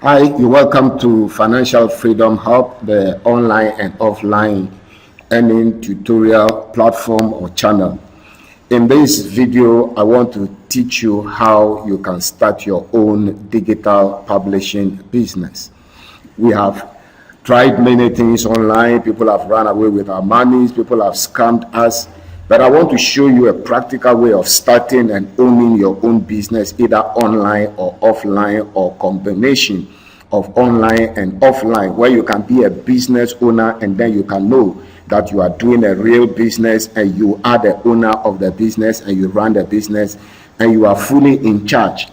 Hi, you're welcome to Financial Freedom Hub, the online and offline earning tutorial platform or channel. In this video, I want to teach you how you can start your own digital publishing business. We have tried many things online. People have run away with our monies. People have scammed us. But I want to show you a practical way of starting and owning your own business, either online or offline or combination of online and offline, where you can be a business owner and then you can know that you are doing a real business and you are the owner of the business and you run the business and you are fully in charge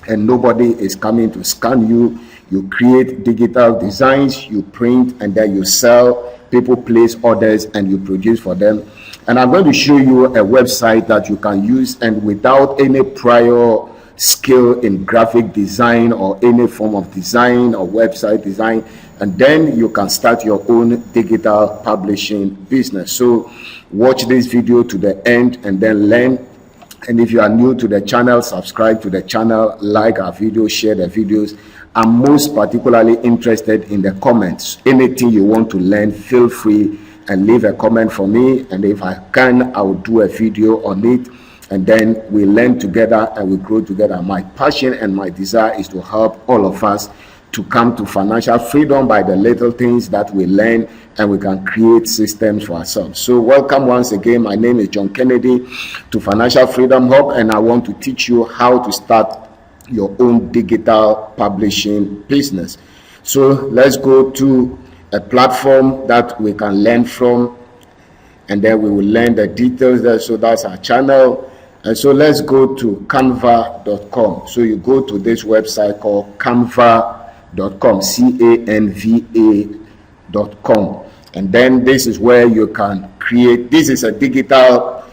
and nobody is coming to scam you. You create digital designs, you print, and then you sell. People place orders and you produce for them. And I'm going to show you a website that you can use, and without any prior skill in graphic design or any form of design or website design, and then you can start your own digital publishing business. So watch this video to the end and then learn. And if you are new to the channel, subscribe to the channel, like our videos, share the videos. I'm most particularly interested in the comments. Anything you want to learn, feel free and leave a comment for me, and if I can, I will do a video on it, and then we learn together and we grow together. My passion and my desire is to help all of us to come to financial freedom by the little things that we learn, and we can create systems for ourselves. So welcome once again. My name is John Kennedy to Financial Freedom Hub, and I want to teach you how to start your own digital publishing business. So let's go to a platform that we can learn from, and then we will learn the details there. So that's our channel. And so let's go to canva.com. So you go to this website called canva.com, canva.com, and then this is where you can create. This is a digital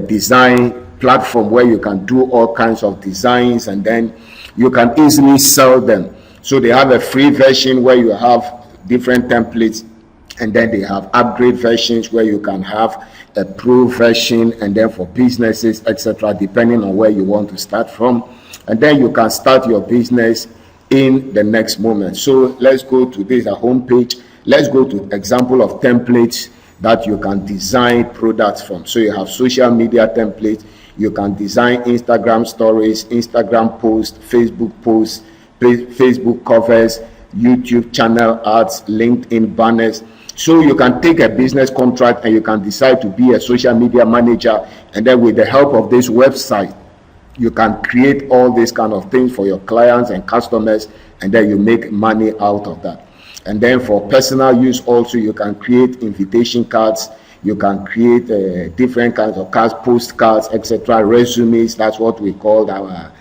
design platform where you can do all kinds of designs and then you can easily sell them. So they have a free version where you have different templates, and then they have upgrade versions where you can have a pro version, and then for businesses, etc., depending on where you want to start from. And then you can start your business in the next moment. So let's go to this home page. Let's go to example of templates that you can design products from. So you have social media templates. You can design Instagram stories, Instagram posts, Facebook posts, Facebook covers, YouTube channel ads, LinkedIn banners. So you can take a business contract and you can decide to be a social media manager, and then with the help of this website you can create all these kind of things for your clients and customers, and then you make money out of that. And then for personal use also, you can create invitation cards, you can create different kinds of cards, postcards, etc., resumes. That's what we call our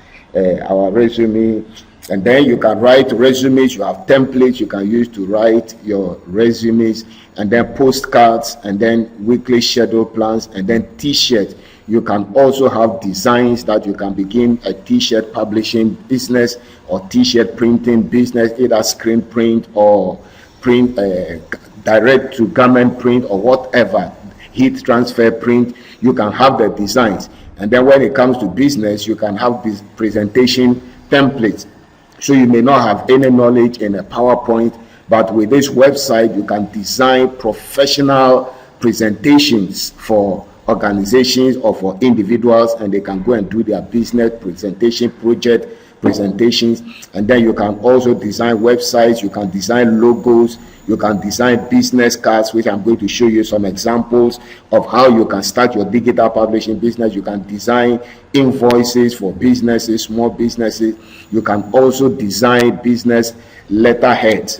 resume. And then you can write resumes. You have templates you can use to write your resumes, and then postcards, and then weekly schedule plans, and then t-shirts. You can also have designs that you can begin a t-shirt publishing business or t-shirt printing business, either screen print or print direct to garment print or whatever, heat transfer print. You can have the designs, and then when it comes to business, you can have this presentation templates. So you may not have any knowledge in a PowerPoint, but with this website you can design professional presentations for organizations or for individuals, and they can go and do their business presentation, project presentations. And then you can also design websites, you can design logos, you can design business cards, which I'm going to show you some examples of how you can start your digital publishing business. You can design invoices for businesses, small businesses. You can also design business letterheads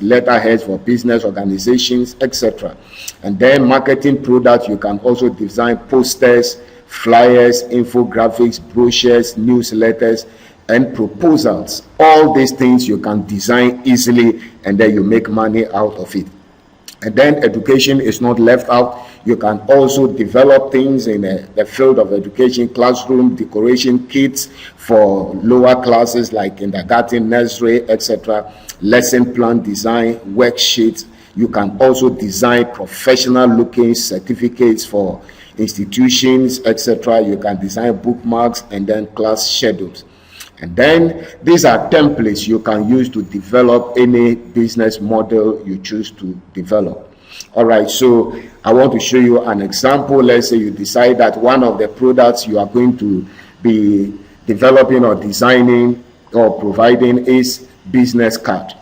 for business organizations, etc. And then marketing products, you can also design posters, flyers, infographics, brochures, newsletters, and proposals. All these things you can design easily, and then you make money out of it. And then education is not left out. You can also develop things in the field of education, classroom decoration kits for lower classes like kindergarten, nursery, etc. Lesson plan design, worksheets. You can also design professional looking certificates for institutions, etc. You can design bookmarks and then class schedules. And then these are templates you can use to develop any business model you choose to develop. All right, so I want to show you an example. Let's say you decide that one of the products you are going to be developing or designing or providing is business card.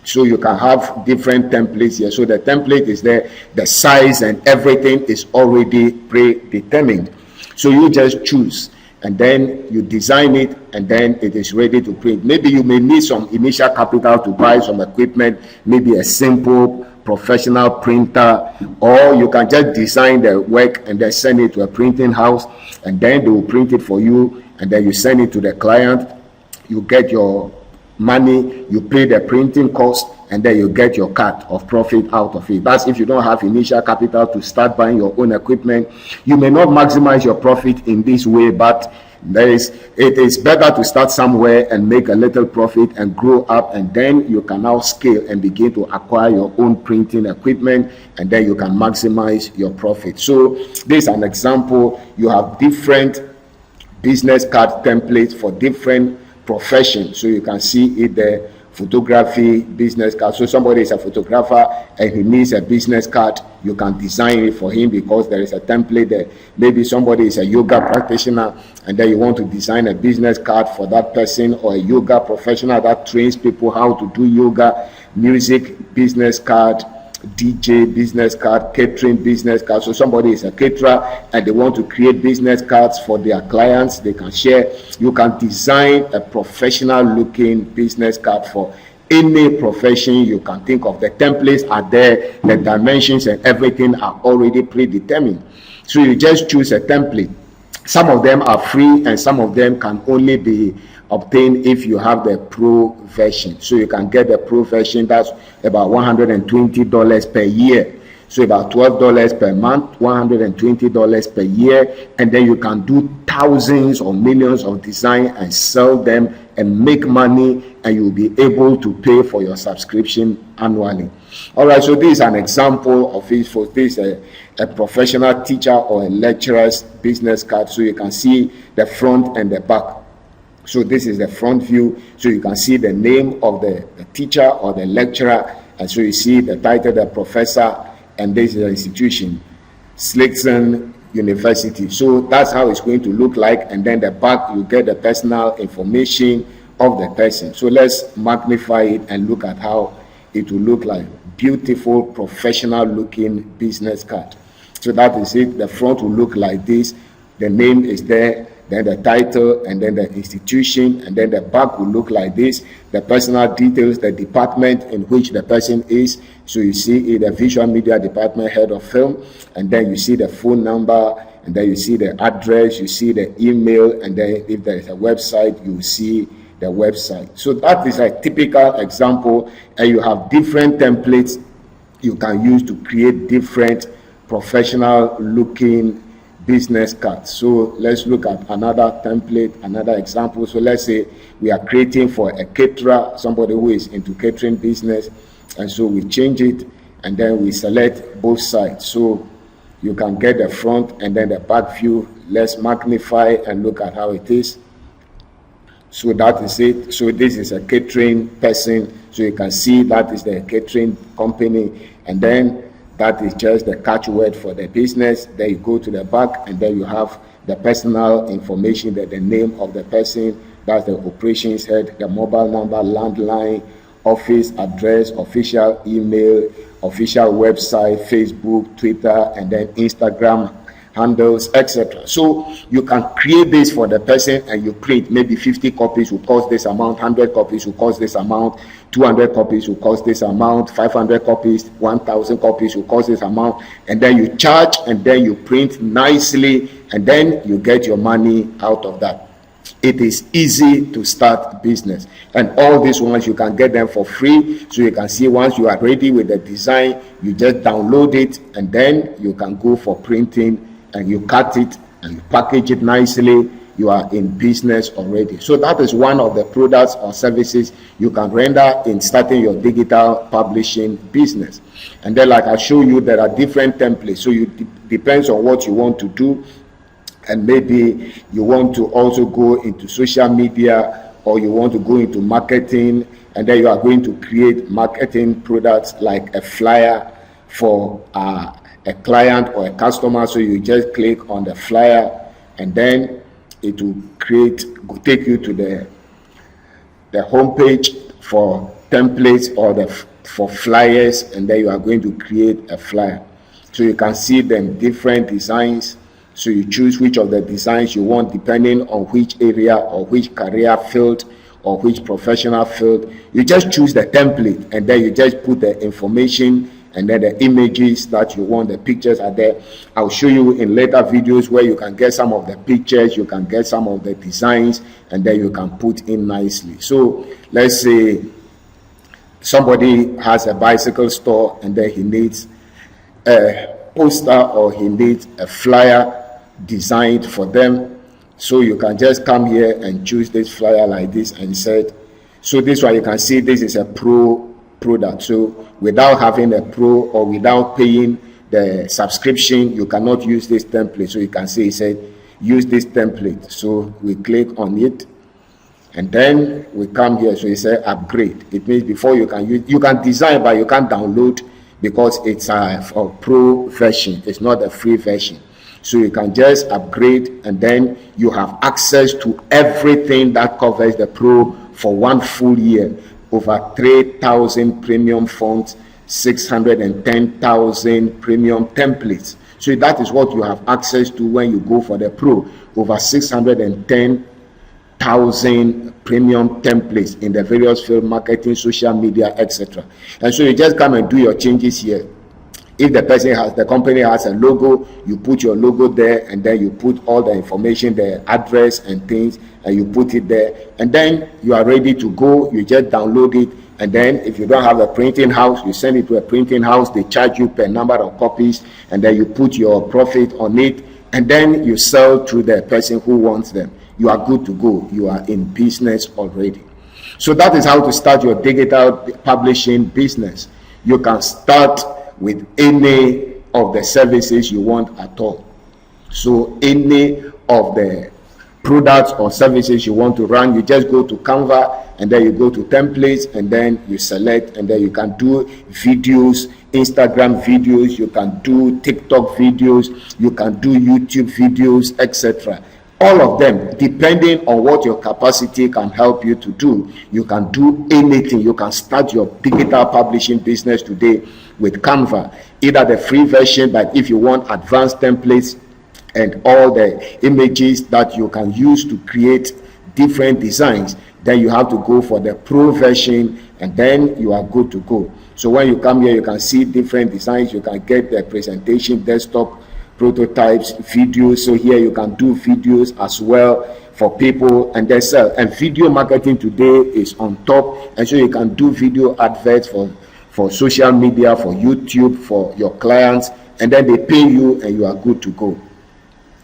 So you can have different templates here. So the template is there, the size and everything is already predetermined. So you just choose and then you design it, and then it is ready to print. Maybe you may need some initial capital to buy some equipment, maybe a simple professional printer, or you can just design the work and then send it to a printing house, and then they will print it for you, and then you send it to the client. You get your money, you pay the printing cost, and then you get your cut of profit out of it. That's if you don't have initial capital to start buying your own equipment. You may not maximize your profit in this way, but it is better to start somewhere and make a little profit and grow up, and then you can now scale and begin to acquire your own printing equipment, and then you can maximize your profit. So this is an example. You have different business card templates for different professions. So you can see it there. Photography business card. So somebody is a photographer and he needs a business card, you can design it for him because there is a template there. Maybe somebody is a yoga practitioner and then you want to design a business card for that person, or a yoga professional that trains people how to do yoga. Music business card, DJ business card, catering business card. So somebody is a caterer and they want to create business cards for their clients, they can share. You can design a professional looking business card for any profession you can think of. The templates are there, the dimensions and everything are already predetermined. So you just choose a template. Some of them are free and some of them can only be obtained if you have the pro version. So you can get the pro version, that's about $120 per year. So about $12 per month, $120 per year, and then you can do thousands or millions of design and sell them and make money, and you'll be able to pay for your subscription annually. All right, so this is an example of it. For this a professional teacher or a lecturer's business card. So you can see the front and the back. So this is the front view, so you can see the name of the teacher or the lecturer, and so you see the title, the professor, and this is the institution, Slickson University. So that's how it's going to look like, and then the back you get the personal information of the person. So let's magnify it and look at how it will look like. Beautiful professional looking business card. So that is it. The front will look like this, the name is there, then the title, and then the institution, and then the back will look like this, the personal details, the department in which the person is. So you see the visual media department, head of film, and then you see the phone number, and then you see the address, you see the email, and then if there is a website, you see the website. So that is a typical example, and you have different templates you can use to create different professional looking business cards. So let's look at another template, another example. So let's say we are creating for a caterer, somebody who is into catering business, and so we change it and then we select both sides. So you can get the front and then the back view. Let's magnify and look at how it is. So that is it. So this is a catering person, so you can see that is the catering company, and then that is just the catchword for the business. Then you go to the back and then you have the personal information, that the name of the person, that's the operations head, the mobile number, landline, office address, official email, official website, Facebook, Twitter, and then Instagram handles, etc. So you can create this for the person and you print. Maybe 50 copies will cost this amount, 100 copies will cost this amount, 200 copies will cost this amount, 500 copies, 1,000 copies will cost this amount, and then you charge and then you print nicely and then you get your money out of that. It is easy to start business, and all these ones you can get them for free. So you can see once you are ready with the design, you just download it and then you can go for printing, and you cut it and you package it nicely. You are in business already. So that is one of the products or services you can render in starting your digital publishing business. And then, like I show you, there are different templates. So it depends on what you want to do, and maybe you want to also go into social media, or you want to go into marketing, and then you are going to create marketing products like a flyer for a client or a customer. So you just click on the flyer, and then it will take you to the homepage for templates or for flyers, and then you are going to create a flyer. So you can see them different designs. So you choose which of the designs you want depending on which area or which career field or which professional field. You just choose the template, and then you just put the information and then the images that you want. The pictures are there. I'll show you in later videos where you can get some of the pictures, you can get some of the designs, and then you can put in nicely. So let's say somebody has a bicycle store, and then he needs a poster or he needs a flyer designed for them. So you can just come here and choose this flyer like this and set. So this one, you can see this is a pro product. So without having a pro or without paying the subscription, you cannot use this template. So you can see it said use this template. So we click on it, and then we come here. So it says upgrade. It means before you can use, you can design, but you can't download because it's a pro version. It's not a free version. So you can just upgrade, and then you have access to everything that covers the pro for 1 full year. Over 3,000 premium fonts, 610,000 premium templates. So that is what you have access to when you go for the pro. Over 610,000 premium templates in the various field, marketing, social media, etc. And so you just come and do your changes here. If the company has a logo, you put your logo there, and then you put all the information, the address and things, and you put it there, and then you are ready to go. You just download it, and then if you don't have a printing house, you send it to a printing house. They charge you per number of copies, and then you put your profit on it, and then you sell to the person who wants them. You are good to go. You are in business already. So that is how to start your digital publishing business. You can start with any of the services you want at all. So any of the products or services you want to run, you just go to Canva, and then you go to templates, and then you select, and then you can do videos, Instagram videos, you can do TikTok videos, you can do YouTube videos, etc. All of them, depending on what your capacity can help you to do. You can do anything. You can start your digital publishing business today with Canva, either the free version, but if you want advanced templates and all the images that you can use to create different designs, then you have to go for the pro version, and then you are good to go. So when you come here, you can see different designs. You can get the presentation, desktop, prototypes, videos. So here you can do videos as well for people, and they sell. And video marketing today is on top, and so you can do video adverts for social media, for YouTube, for your clients, and then they pay you, and you are good to go.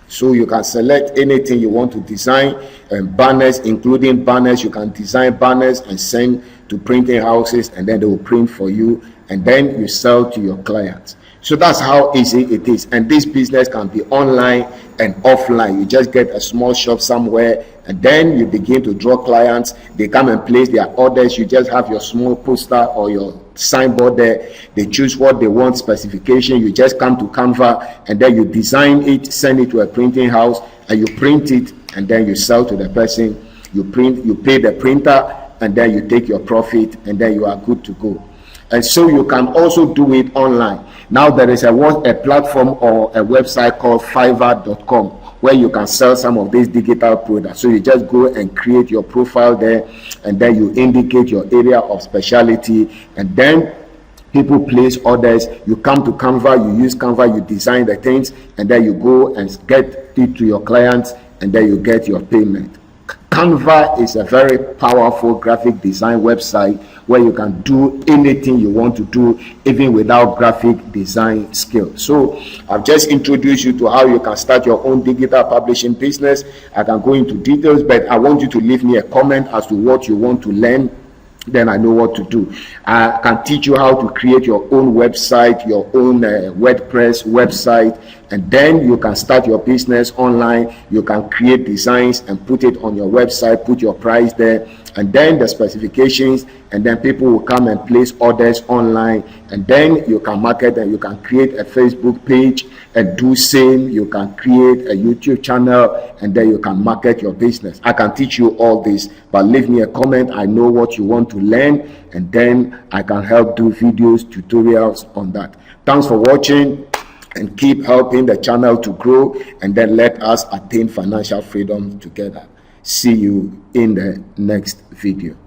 So you can select anything you want to design, and banners, including banners. You can design banners and send to printing houses, and then they will print for you, and then you sell to your clients. So that's how easy it is. And this business can be online and offline. You just get a small shop somewhere, and then you begin to draw clients. They come and place their orders. You just have your small poster or your signboard there. They choose what they want, specification. You just come to Canva, and then you design it, send it to a printing house, and you print it, and then you sell to the person. You pay the printer, and then you take your profit, and then you are good to go. And so you can also do it online. Now there is a platform or a website called Fiverr.com where you can sell some of these digital products. So you just go and create your profile there, and then you indicate your area of specialty, and then people place orders. You come to Canva, you use Canva, you design the things, and then you go and get it to your clients, and then you get your payment. Canva is a very powerful graphic design website where you can do anything you want to do, even without graphic design skills. So I've just introduced you to how you can start your own digital publishing business. I can go into details, but I want you to leave me a comment as to what you want to learn then I know what to do. I can teach you how to create your own website, your own WordPress website, and then you can start your business online. You can create designs and put it on your website, put your price there, and then the specifications, and then people will come and place orders online, and then you can market, and you can create a Facebook page and do same. You can create a YouTube channel, and then you can market your business. I can teach you all this, but leave me a comment. I know what you want to learn, and then I can help do videos, tutorials on that. Thanks for watching, and keep helping the channel to grow, and then let us attain financial freedom together. See you in the next video.